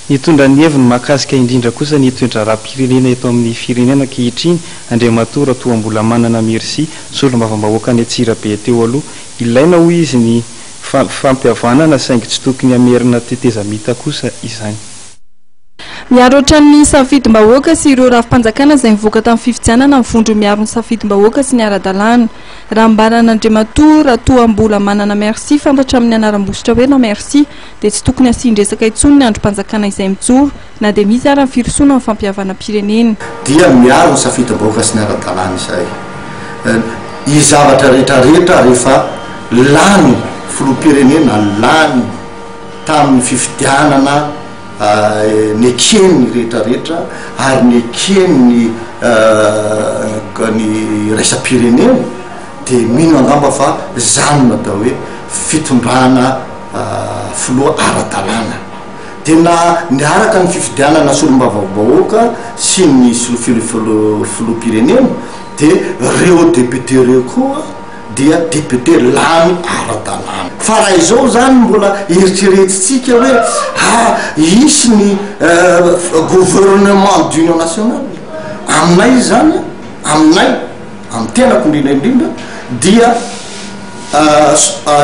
Nitondra ny heviny mahakasika indrindra kosa ny toetra raha-pirenena eto amin'ny firenena ankehitriny Andriamatoa Ratoambola Manana Merci solombavam-bahoaka ny Antsirabe teo aloha ilaina hoy izy ny fampihavanana saingy tsy tokony amerina teteza mita kosa izany. Miarotra ny safidim-bahoaka sy ireo rafi-panjakana izay mivoaka tamin'ny fifidianana mivondro miaro ny safidim-bahoaka sy ny ara-dalàna. Raha ambaran'Andriamatoa Ratoambola Manana Merci fantatra amin'ny anaram-bositra hoe na merci dia tsy tokony asindresaka intsony ny androm-panjakana izay mijoro na dia misy ary ny firosoana amin'ny fampihavana pirenena. Dia miaro ny safidim-bahoaka sy ny ara-dalàna izay. I zavatra rehetrarehetra rehefa lany filoham-pirenena lany tamin'ny fifidianana ny ekeny rehetrarehetra ary ny ekeny ny raisam-pirenena dia mino angamba fa zany natao hoe fitondrana filoha ara-dalàna. Tena niaraka ny fifidianana solombavam-bahoaka sy ny filoham-pirenena dia reo député reo koa dia député lany ara-dalàna. Fa raha izao zany mbola eritreretitsika hoe isy ny gouvernement d'union nationale aminay zany aminay amin'ny tenako indrindra dia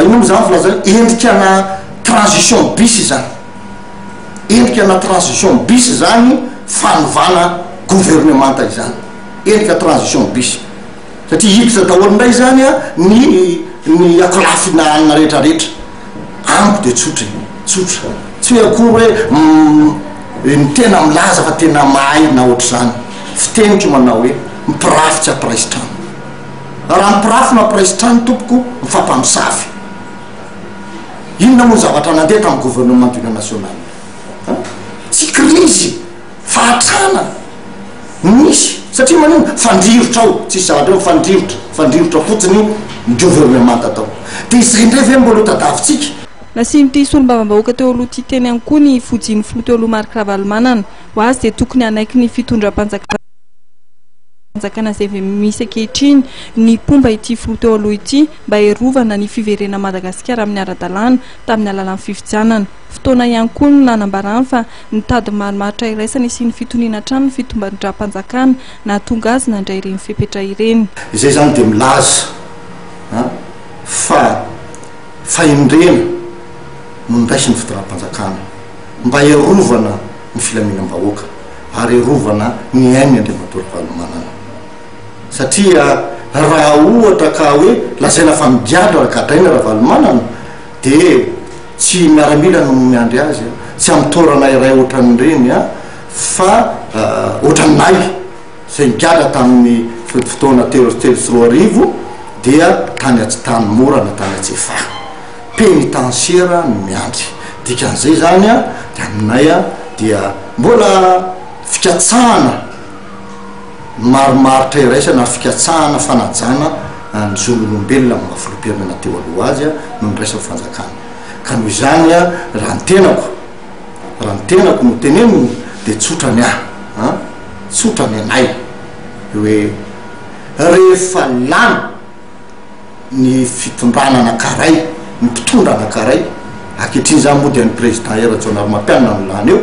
ino zany filazana endrikana transition bis zany endrikana transition bis zany fanovana gouvernementa izany endrika transition bis satria hiditra daholindray zany ny akolafinana rehetrarehetra amiko dia tsotra tsy hoe akory hoe ny tena milaza fa tena mahay na ohatr' zany fiteniko manao hoe mipirafitsy ampiraisitrano raha mipirafy na ampiraisitrano tompoko mifampamisafy inona moa zavatra nandeha tamin'ny gouvernement d'union nationale tsy krizy fahatrana misy satria manino fandrivotra ao tsisy zavatra hoe fandrivotra fotsiny ny gouvernement atao dia izy indray ve mbola tadavitsika. Nasimty solombavam-bahoaka teo aloha ity teny ihany koa ny fojiny filoha teo aloha Marc Ravalomanana ho azy dia tokony anaiky ny fitondram-panjakana izay misy ankehitriny ny pomba ity filoha teo aloha ity mba herovana ny fiverena Madagasikara amin'ny ara-dalàna tamin'ny alalan'ny fifidianana. Fotoana ihany koa no nanambarany fa nitady marimaritra iraisana sy ny fitoniana trano ny fitombandram-panjakana na tonga azy nandray ireny fepetra ireny. Izay zany dia milaza fa indrena no niraisy ny fitondram-panjakana mba herovana ny filaminam-bahoaka ary herovana ny ainy Andriamatoa Ratoambola satria raha ohatra ka hoe lazaina fa migiadra rakadaina Ravalomanana dia tsy miaramila no miandry azy tsy amitorana iray ohatran'ireny fa ohatran'nay zay migiadra tamin'ny fotoana telo sy roa arivo dia tany tany morana tany atsefaha pénitentiaire no miandry dikan'izay zany dia aminay dia mbola fikatsahana maromaritra iraisana ary fikatsahana fanajana ny zon'olombelona mga filoham-pirenena teo aloha azy no niraisa fanjakana ka noho izany raha ny tenako no teneniny dia tsotrany tsotrany anay hoe rehefa lany ny fitondrana anankaray ny mpitondra anankaray ankehitriny zany moa dia ny président Rajaonaromampianina no lany eo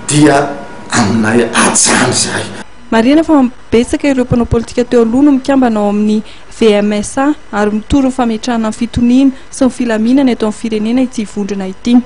dia aminay ajany zay. Marina fa mibetsaka ireo mpanao politika teo aloha no mikambana ao amin'ny VMSA ary mitoro ny fametrahana ny fitoniana sy ny filaminana eto amin'ny firenena ity vondrona ity.